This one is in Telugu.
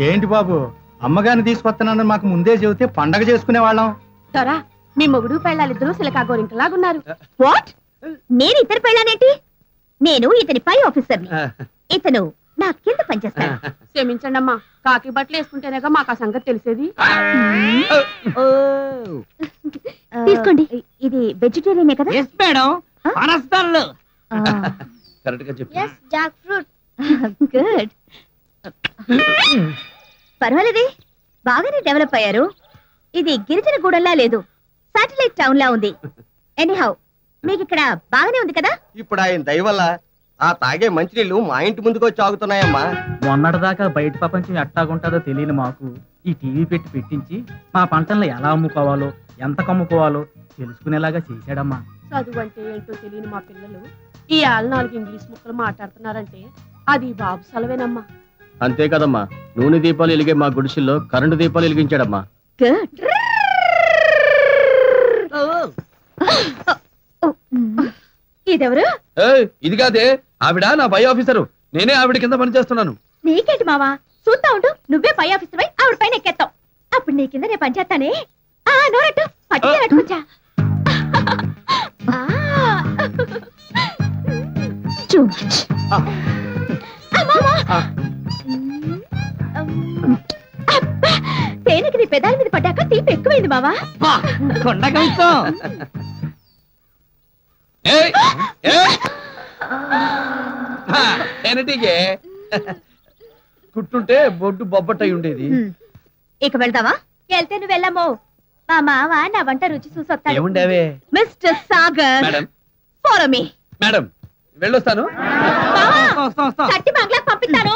ఏంటి బాబు అమ్మగారిని తీసుకొస్తున్నానని మాకు ముందే చెబితే పండగ చేసుకునే వాళ్ళం. తరా మీ మొగుడు పెళ్ళాలిద్దరూ సిలకా గోరింకలాగున్నారు. వాట్? నేను ఇద్దరు పెళ్ళానేంటి? నేను ఇతని పై ఆఫీసర్ని, ఇతను నా కింద పనిచేస్తాను. క్షమించండి అమ్మా, కాకి బట్టలు వేసుకుంటేనేగా మాకు ఆ సంగతి తెలిసేది. తీసుకోండి, ఇది వెజిటేరియనే కదా? Yes madam. గుడ్. పర్వాలేదే, బాగానే డెవలప్ అయ్యారు. ఇది గిరిజన గూడల్లా లేదు, సాటిలైట్ టౌన్ లా ఉంది. ఎనీహౌ మీకు ఇక్కడ బాగానే ఉంది కదా? ఇప్పుడు ఆయన దయ వల్ల ఆ తాగే మంచినీళ్ళు మా ఇంటి ముందుకు వచ్చి ఆగుతున్నాయమ్మా. మొన్నటిదాకా బయట ప్రపంచం ఎట్టాగుంటుందో తెలియని మాకు ఈ టీవీ పెట్టించి మా పంటలను ఎలా అమ్ముకోవాలో ఎంత కమ్ముకోవాలో తెలుసుకునేలాగా చేశాడమ్మా. చదువు అంటే ఏంటో తెలియని మా పిల్లలు ఈ 4 ఇంగ్లీష్ ముక్కలు మాట్లాడుతున్నారంటే అది బాబు సెలవేనమ్మా. అంతే కదమ్మా, నూనె దీపాలు వెలిగే మా గుడిసెల్లో కరెంటు దీపాలు వెలిగించాడమ్మా. ఇదెవరు? ఇది కాదే, ఆవిడ నా పై ఆఫీసరు. నేనే ఆవిడ కింద పని చేస్తున్నాను. నీకేంటి మావా, చూస్తా ఉండు. నువ్వే పై ఆఫీసర్ పై ఆవిడ పైన ఎక్కేస్తావు. అప్పుడు నీ కింద నేను పని చేస్తానే. నోరట్టు పట్టుకొచ్చా. తేనెకి నీ పెదాల మీద పడ్డాక తీపి ఎక్కువైంది మావా. కుట్టుంటే బొడ్డు బొబ్బట్టయి ఉండేది. ఇక వెళ్దావా? వెళ్తే నువ్వు వెళ్ళామో. మా మావ నా వంట రుచి చూసొస్తాడు. ఏముండేవే mister Sagar, follow me. Madam వెళ్ళొస్తాను. చట్టి బంగ్లా పంపిస్తాను.